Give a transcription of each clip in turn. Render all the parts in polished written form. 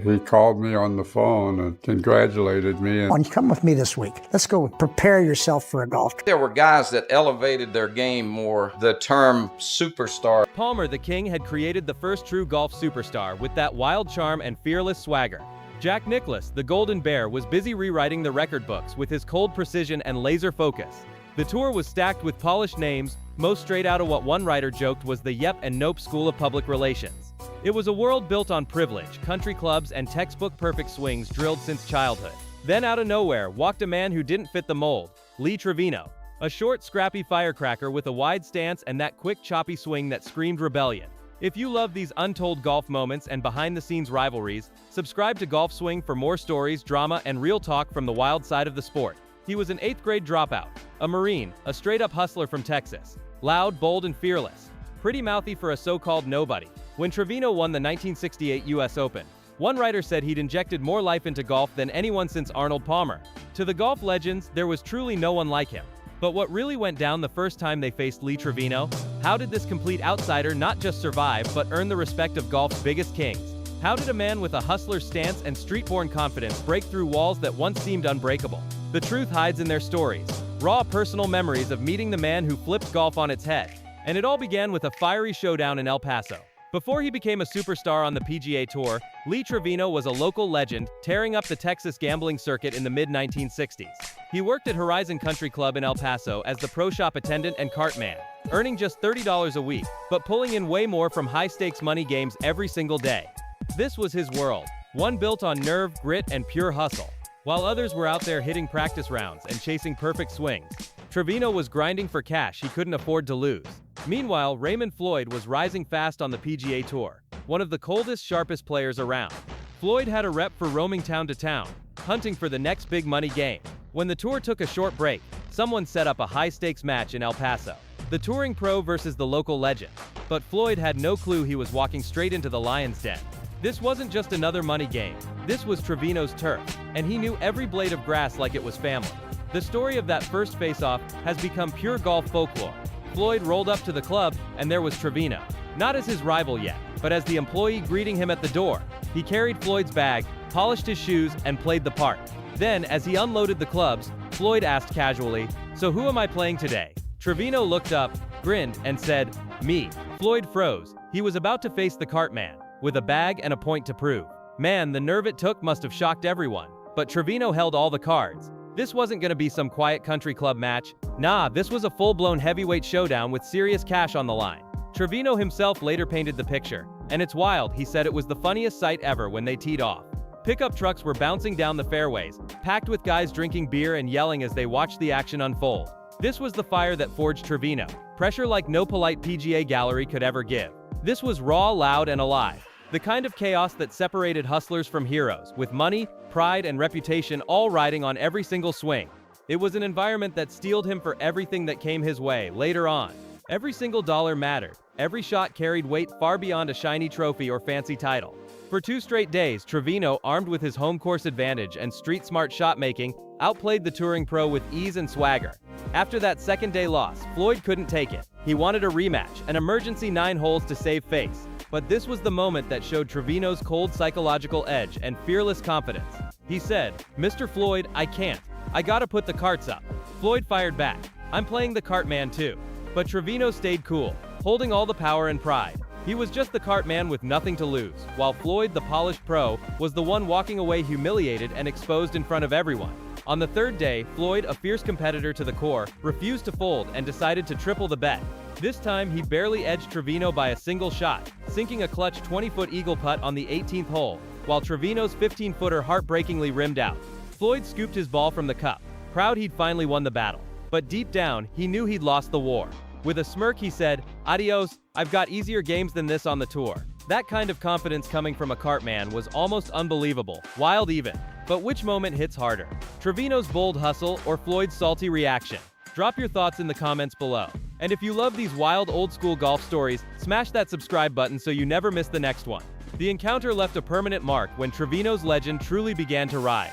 He called me on the phone and congratulated me. And come with me this week. Let's go prepare yourself for a golf trip. There were guys that elevated their game more. The term superstar. Palmer the King had created the first true golf superstar with that wild charm and fearless swagger. Jack Nicklaus, the Golden Bear, was busy rewriting the record books with his cold precision and laser focus. The tour was stacked with polished names, most straight out of what one writer joked was the yep and nope school of public relations. It was a world built on privilege, country clubs, and textbook perfect swings drilled since childhood. Then out of nowhere walked a man who didn't fit the mold, Lee Trevino. A short, scrappy firecracker with a wide stance and that quick, choppy swing that screamed rebellion. If you love these untold golf moments and behind-the-scenes rivalries, subscribe to Golf Swing for more stories, drama, and real talk from the wild side of the sport. He was an 8th grade dropout, a Marine, a straight-up hustler from Texas. Loud, bold, and fearless. Pretty mouthy for a so-called nobody. When Trevino won the 1968 U.S. Open, one writer said he'd injected more life into golf than anyone since Arnold Palmer. To the golf legends, there was truly no one like him. But what really went down the first time they faced Lee Trevino? How did this complete outsider not just survive, but earn the respect of golf's biggest kings? How did a man with a hustler's stance and street-born confidence break through walls that once seemed unbreakable? The truth hides in their stories. Raw personal memories of meeting the man who flipped golf on its head. And it all began with a fiery showdown in El Paso. Before he became a superstar on the PGA Tour, Lee Trevino was a local legend, tearing up the Texas gambling circuit in the mid-1960s. He worked at Horizon Country Club in El Paso as the pro shop attendant and cart man, earning just $30 a week, but pulling in way more from high-stakes money games every single day. This was his world, one built on nerve, grit, and pure hustle. While others were out there hitting practice rounds and chasing perfect swings, Trevino was grinding for cash he couldn't afford to lose. Meanwhile, Raymond Floyd was rising fast on the PGA Tour, one of the coldest, sharpest players around. Floyd had a rep for roaming town to town, hunting for the next big money game. When the tour took a short break, someone set up a high-stakes match in El Paso. The touring pro versus the local legend. But Floyd had no clue he was walking straight into the lion's den. This wasn't just another money game. This was Trevino's turf, and he knew every blade of grass like it was family. The story of that first face-off has become pure golf folklore. Floyd rolled up to the club, and there was Trevino. Not as his rival yet, but as the employee greeting him at the door. He carried Floyd's bag, polished his shoes, and played the part. Then, as he unloaded the clubs, Floyd asked casually, "So who am I playing today?" Trevino looked up, grinned, and said, "Me." Floyd froze. He was about to face the cart man, with a bag and a point to prove. Man, the nerve it took must have shocked everyone. But Trevino held all the cards. This wasn't gonna be some quiet country club match. Nah, this was a full-blown heavyweight showdown with serious cash on the line. Trevino himself later painted the picture. And it's wild, he said it was the funniest sight ever when they teed off. Pickup trucks were bouncing down the fairways, packed with guys drinking beer and yelling as they watched the action unfold. This was the fire that forged Trevino. Pressure like no polite PGA gallery could ever give. This was raw, loud, and alive. The kind of chaos that separated hustlers from heroes, with money, pride, and reputation all riding on every single swing. It was an environment that steeled him for everything that came his way later on. Every single dollar mattered. Every shot carried weight far beyond a shiny trophy or fancy title. For 2 straight days, Trevino, armed with his home course advantage and street-smart shot-making, outplayed the touring pro with ease and swagger. After that second-day loss, Floyd couldn't take it. He wanted a rematch, an emergency 9 holes to save face. But this was the moment that showed Trevino's cold psychological edge and fearless confidence. He said, "Mr. Floyd, I can't. I gotta put the carts up." Floyd fired back, "I'm playing the cart man too." But Trevino stayed cool, holding all the power and pride. He was just the cart man with nothing to lose, while Floyd, the polished pro, was the one walking away humiliated and exposed in front of everyone. On the 3rd day, Floyd, a fierce competitor to the core, refused to fold and decided to triple the bet. This time, he barely edged Trevino by a single shot, sinking a clutch 20-foot eagle putt on the 18th hole, while Trevino's 15-footer heartbreakingly rimmed out. Floyd scooped his ball from the cup, proud he'd finally won the battle. But deep down, he knew he'd lost the war. With a smirk, he said, "Adios, I've got easier games than this on the tour." That kind of confidence coming from a cart man was almost unbelievable, wild even. But which moment hits harder? Trevino's bold hustle or Floyd's salty reaction? Drop your thoughts in the comments below. And if you love these wild old-school golf stories, smash that subscribe button so you never miss the next one. The encounter left a permanent mark when Trevino's legend truly began to rise.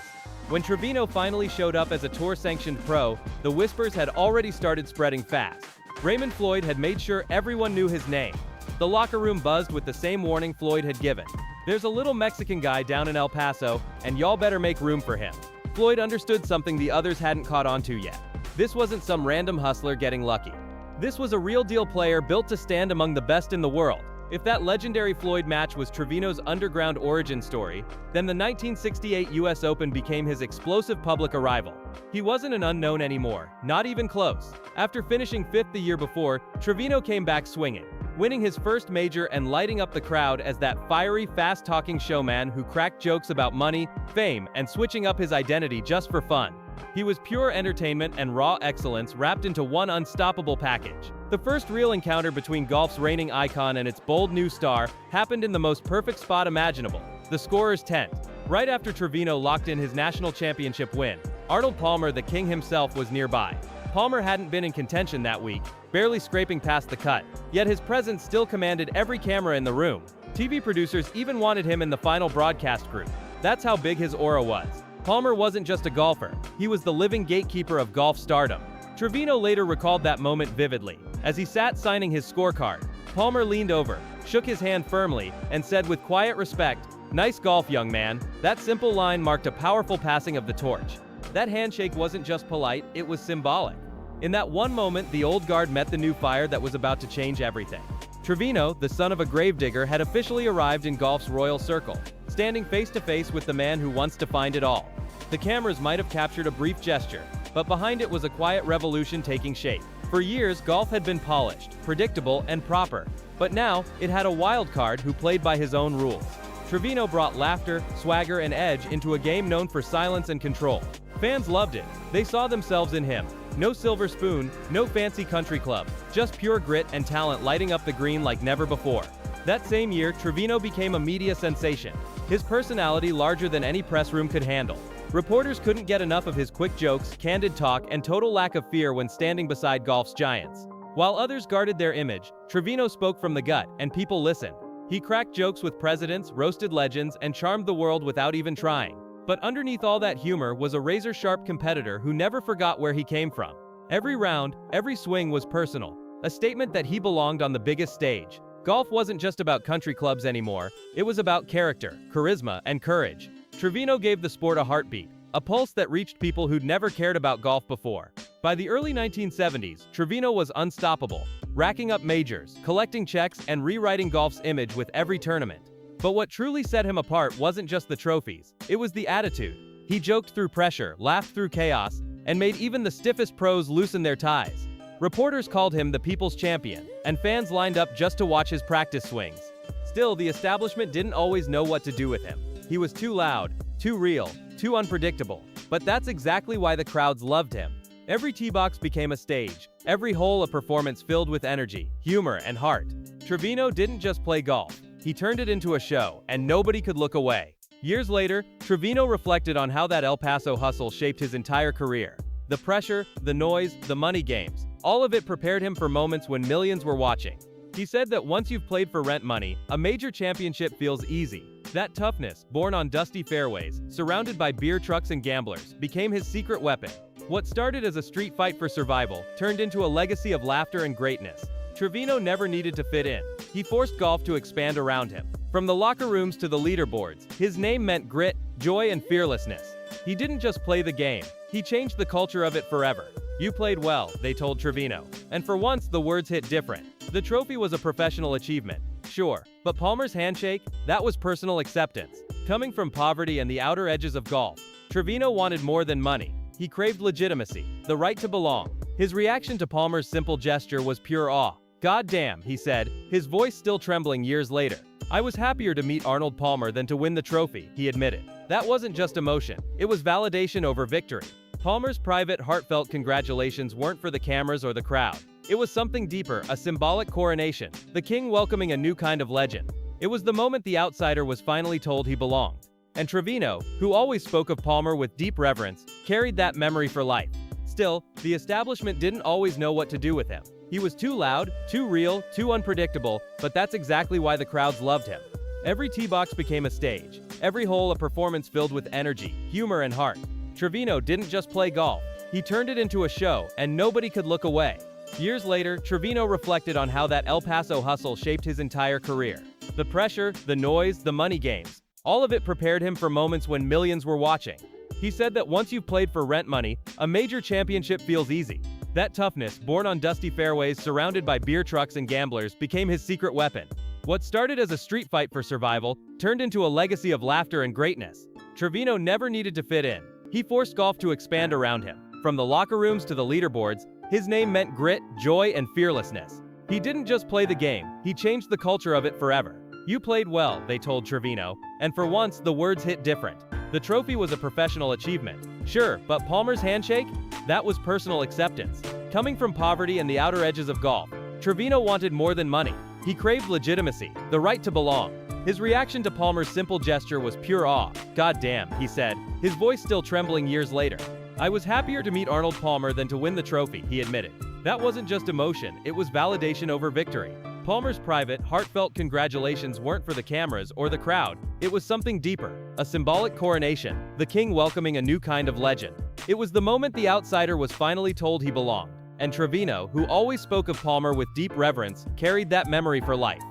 When Trevino finally showed up as a tour-sanctioned pro, the whispers had already started spreading fast. Raymond Floyd had made sure everyone knew his name. The locker room buzzed with the same warning Floyd had given. There's a little Mexican guy down in El Paso, and y'all better make room for him. Floyd understood something the others hadn't caught on to yet. This wasn't some random hustler getting lucky. This was a real-deal player built to stand among the best in the world. If that legendary Floyd match was Trevino's underground origin story, then the 1968 US Open became his explosive public arrival. He wasn't an unknown anymore, not even close. After finishing 5th the year before, Trevino came back swinging, winning his first major and lighting up the crowd as that fiery, fast-talking showman who cracked jokes about money, fame, and switching up his identity just for fun. He was pure entertainment and raw excellence wrapped into one unstoppable package. The first real encounter between golf's reigning icon and its bold new star happened in the most perfect spot imaginable, the scorer's tent. Right after Trevino locked in his national championship win, Arnold Palmer, the king himself, was nearby. Palmer hadn't been in contention that week, barely scraping past the cut, yet his presence still commanded every camera in the room. TV producers even wanted him in the final broadcast group. That's how big his aura was. Palmer wasn't just a golfer, he was the living gatekeeper of golf stardom. Trevino later recalled that moment vividly. As he sat signing his scorecard, Palmer leaned over, shook his hand firmly, and said with quiet respect, "Nice golf, young man." That simple line marked a powerful passing of the torch. That handshake wasn't just polite, it was symbolic. In that one moment, the old guard met the new fire that was about to change everything. Trevino, the son of a gravedigger, had officially arrived in golf's royal circle, standing face to face with the man who once defined it all. The cameras might have captured a brief gesture, but behind it was a quiet revolution taking shape. For years, golf had been polished, predictable, and proper, but now it had a wild card who played by his own rules. Trevino brought laughter, swagger, and edge into a game known for silence and control. Fans loved it. They saw themselves in him. No silver spoon, no fancy country club, just pure grit and talent lighting up the green like never before. That same year, Trevino became a media sensation. His personality larger than any press room could handle. Reporters couldn't get enough of his quick jokes, candid talk, and total lack of fear when standing beside golf's giants. While others guarded their image, Trevino spoke from the gut, and people listened. He cracked jokes with presidents, roasted legends, and charmed the world without even trying. But underneath all that humor was a razor-sharp competitor who never forgot where he came from. Every round, every swing was personal, a statement that he belonged on the biggest stage. Golf wasn't just about country clubs anymore, it was about character, charisma, and courage. Trevino gave the sport a heartbeat, a pulse that reached people who'd never cared about golf before. By the early 1970s, Trevino was unstoppable, racking up majors, collecting checks, and rewriting golf's image with every tournament. But what truly set him apart wasn't just the trophies, it was the attitude. He joked through pressure, laughed through chaos, and made even the stiffest pros loosen their ties. Reporters called him the people's champion, and fans lined up just to watch his practice swings. Still, the establishment didn't always know what to do with him. He was too loud, too real, too unpredictable. But that's exactly why the crowds loved him. Every tee box became a stage, every hole a performance filled with energy, humor, and heart. Trevino didn't just play golf, he turned it into a show, and nobody could look away. Years later, Trevino reflected on how that El Paso hustle shaped his entire career. The pressure, the noise, the money games, all of it prepared him for moments when millions were watching. He said that once you've played for rent money, a major championship feels easy. That toughness, born on dusty fairways, surrounded by beer trucks and gamblers, became his secret weapon. What started as a street fight for survival turned into a legacy of laughter and greatness. Trevino never needed to fit in. He forced golf to expand around him. From the locker rooms to the leaderboards, his name meant grit, joy, and fearlessness. He didn't just play the game, he changed the culture of it forever. "You played well," they told Trevino. And for once, the words hit different. The trophy was a professional achievement, sure, but Palmer's handshake, that was personal acceptance. Coming from poverty and the outer edges of golf, Trevino wanted more than money. He craved legitimacy, the right to belong. His reaction to Palmer's simple gesture was pure awe. "God damn," he said, his voice still trembling years later. "I was happier to meet Arnold Palmer than to win the trophy," he admitted. That wasn't just emotion, it was validation over victory. Palmer's private, heartfelt congratulations weren't for the cameras or the crowd. It was something deeper, a symbolic coronation, the king welcoming a new kind of legend. It was the moment the outsider was finally told he belonged. And Trevino, who always spoke of Palmer with deep reverence, carried that memory for life. Still, the establishment didn't always know what to do with him. He was too loud, too real, too unpredictable, but that's exactly why the crowds loved him. Every tee box became a stage, every hole a performance filled with energy, humor, and heart. Trevino didn't just play golf, he turned it into a show, and nobody could look away. Years later, Trevino reflected on how that El Paso hustle shaped his entire career. The pressure, the noise, the money games. All of it prepared him for moments when millions were watching. He said that once you've played for rent money, a major championship feels easy. That toughness, born on dusty fairways surrounded by beer trucks and gamblers, became his secret weapon. What started as a street fight for survival turned into a legacy of laughter and greatness. Trevino never needed to fit in. He forced golf to expand around him. From the locker rooms to the leaderboards, his name meant grit, joy, and fearlessness. He didn't just play the game, he changed the culture of it forever. You played well, they told Trevino, and for once, the words hit different. The trophy was a professional achievement. Sure, but Palmer's handshake? That was personal acceptance. Coming from poverty and the outer edges of golf, Trevino wanted more than money. He craved legitimacy, the right to belong. His reaction to Palmer's simple gesture was pure awe. "God damn," he said, his voice still trembling years later. "I was happier to meet Arnold Palmer than to win the trophy," he admitted. That wasn't just emotion, it was validation over victory. Palmer's private, heartfelt congratulations weren't for the cameras or the crowd. It was something deeper, a symbolic coronation, the king welcoming a new kind of legend. It was the moment the outsider was finally told he belonged. And Trevino, who always spoke of Palmer with deep reverence, carried that memory for life.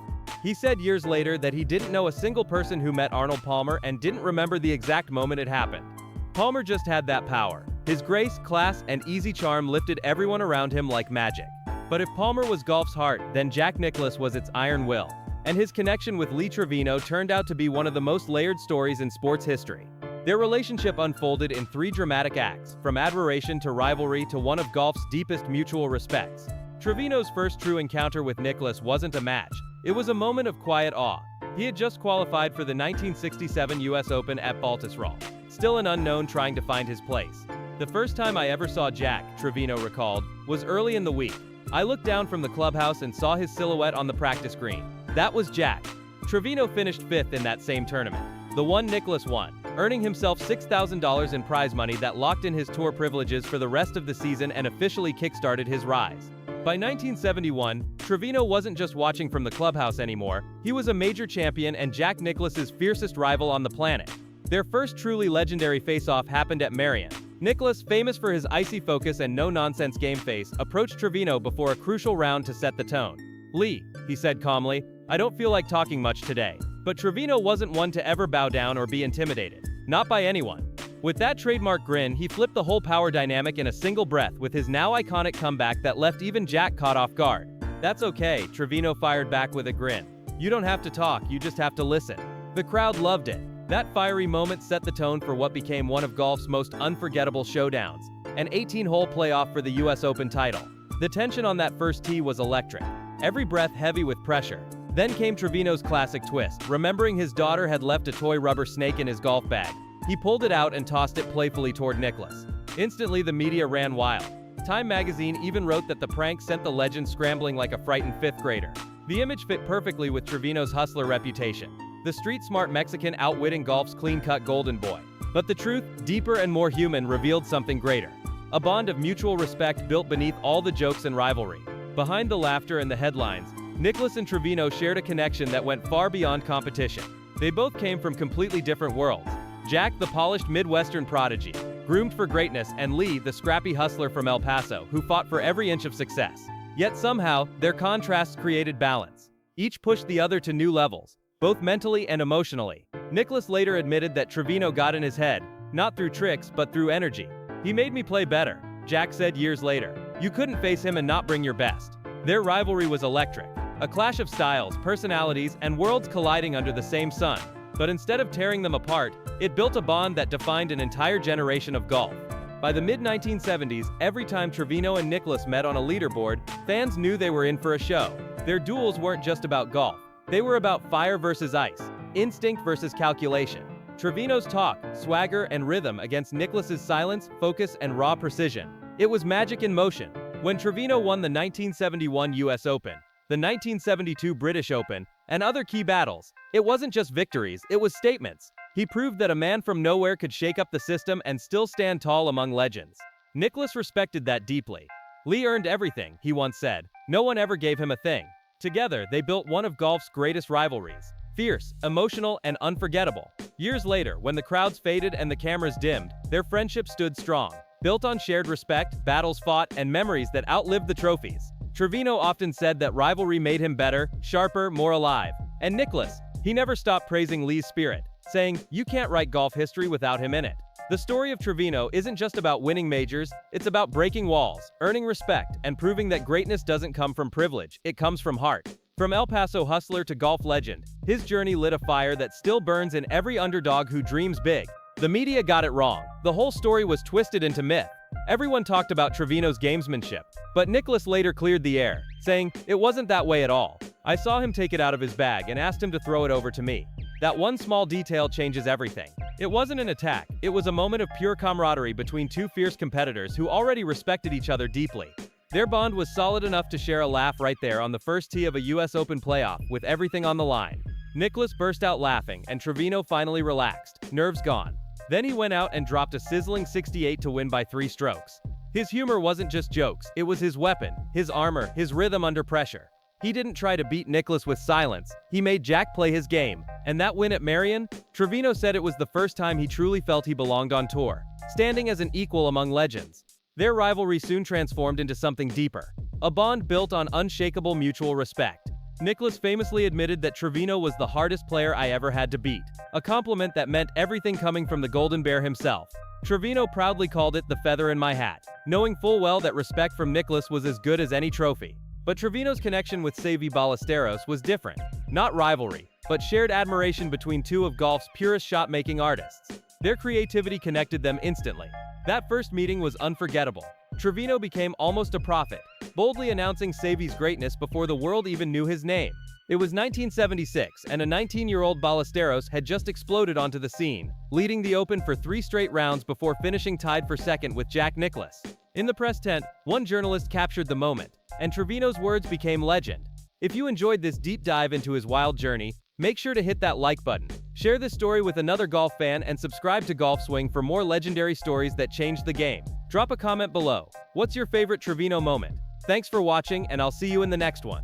He said years later that he didn't know a single person who met Arnold Palmer and didn't remember the exact moment it happened. Palmer just had that power. His grace, class, and easy charm lifted everyone around him like magic. But if Palmer was golf's heart, then Jack Nicklaus was its iron will. And his connection with Lee Trevino turned out to be one of the most layered stories in sports history. Their relationship unfolded in 3 dramatic acts, from admiration to rivalry to one of golf's deepest mutual respects. Trevino's first true encounter with Nicklaus wasn't a match. It was a moment of quiet awe. He had just qualified for the 1967 US Open at Baltusrol, still an unknown trying to find his place. "The first time I ever saw Jack," Trevino recalled, "was early in the week. I looked down from the clubhouse and saw his silhouette on the practice green. That was Jack." Trevino finished 5th in that same tournament, the one Nicklaus won, earning himself $6,000 in prize money that locked in his tour privileges for the rest of the season and officially kickstarted his rise. By 1971, Trevino wasn't just watching from the clubhouse anymore, he was a major champion and Jack Nicklaus's fiercest rival on the planet. Their first truly legendary face-off happened at Marion. Nicklaus, famous for his icy focus and no-nonsense game face, approached Trevino before a crucial round to set the tone. "Lee," he said calmly, "I don't feel like talking much today." But Trevino wasn't one to ever bow down or be intimidated. Not by anyone. With that trademark grin, he flipped the whole power dynamic in a single breath with his now iconic comeback that left even Jack caught off guard. "That's okay," Trevino fired back with a grin. "You don't have to talk, you just have to listen." The crowd loved it. That fiery moment set the tone for what became one of golf's most unforgettable showdowns, an 18-hole playoff for the US Open title. The tension on that first tee was electric, every breath heavy with pressure. Then came Trevino's classic twist. Remembering his daughter had left a toy rubber snake in his golf bag, he pulled it out and tossed it playfully toward Nicklaus. Instantly, the media ran wild. Time magazine even wrote that the prank sent the legend scrambling like a frightened 5th grader. The image fit perfectly with Trevino's hustler reputation. The street-smart Mexican outwitting golf's clean-cut golden boy. But the truth, deeper and more human, revealed something greater. A bond of mutual respect built beneath all the jokes and rivalry. Behind the laughter and the headlines, Nicklaus and Trevino shared a connection that went far beyond competition. They both came from completely different worlds. Jack, the polished Midwestern prodigy, groomed for greatness, and Lee, the scrappy hustler from El Paso, who fought for every inch of success. Yet somehow, their contrasts created balance. Each pushed the other to new levels, both mentally and emotionally. Nicklaus later admitted that Trevino got in his head, not through tricks, but through energy. "He made me play better," Jack said years later. "You couldn't face him and not bring your best." Their rivalry was electric. A clash of styles, personalities, and worlds colliding under the same sun. But instead of tearing them apart, it built a bond that defined an entire generation of golf. By the mid-1970s, every time Trevino and Nicklaus met on a leaderboard, fans knew they were in for a show. Their duels weren't just about golf. They were about fire versus ice, instinct versus calculation. Trevino's talk, swagger, and rhythm against Nicklaus's silence, focus, and raw precision. It was magic in motion. When Trevino won the 1971 US Open, the 1972 British Open, and other key battles, it wasn't just victories, it was statements. He proved that a man from nowhere could shake up the system and still stand tall among legends. Nicklaus respected that deeply. "Lee earned everything," he once said. "No one ever gave him a thing." Together, they built one of golf's greatest rivalries. Fierce, emotional, and unforgettable. Years later, when the crowds faded and the cameras dimmed, their friendship stood strong. Built on shared respect, battles fought, and memories that outlived the trophies. Trevino often said that rivalry made him better, sharper, more alive. And Nicklaus, he never stopped praising Lee's spirit, saying, "You can't write golf history without him in it." The story of Trevino isn't just about winning majors, it's about breaking walls, earning respect, and proving that greatness doesn't come from privilege, it comes from heart. From El Paso hustler to golf legend, his journey lit a fire that still burns in every underdog who dreams big. The media got it wrong. The whole story was twisted into myth. Everyone talked about Trevino's gamesmanship, but Nicklaus later cleared the air, saying, "It wasn't that way at all. I saw him take it out of his bag and asked him to throw it over to me. That one small detail changes everything." It wasn't an attack, it was a moment of pure camaraderie between two fierce competitors who already respected each other deeply. Their bond was solid enough to share a laugh right there on the first tee of a US Open playoff, with everything on the line. Nicklaus burst out laughing, and Trevino finally relaxed, nerves gone. Then he went out and dropped a sizzling 68 to win by 3 strokes. His humor wasn't just jokes, it was his weapon, his armor, his rhythm under pressure. He didn't try to beat Nicklaus with silence, he made Jack play his game. And that win at Marion, Trevino said it was the first time he truly felt he belonged on tour, standing as an equal among legends. Their rivalry soon transformed into something deeper, a bond built on unshakable mutual respect. Nicklaus famously admitted that Trevino was the hardest player I ever had to beat, a compliment that meant everything coming from the Golden Bear himself. Trevino proudly called it the feather in my hat, knowing full well that respect from Nicklaus was as good as any trophy. But Trevino's connection with Seve Ballesteros was different. Not rivalry, but shared admiration between two of golf's purest shot-making artists. Their creativity connected them instantly. That first meeting was unforgettable. Trevino became almost a prophet, boldly announcing Seve's greatness before the world even knew his name. It was 1976, and a 19-year-old Ballesteros had just exploded onto the scene, leading the Open for 3 straight rounds before finishing tied for second with Jack Nicklaus. In the press tent, one journalist captured the moment, and Trevino's words became legend. If you enjoyed this deep dive into his wild journey, make sure to hit that like button. Share this story with another golf fan and subscribe to Golf Swing for more legendary stories that changed the game. Drop a comment below. What's your favorite Trevino moment? Thanks for watching, and I'll see you in the next one.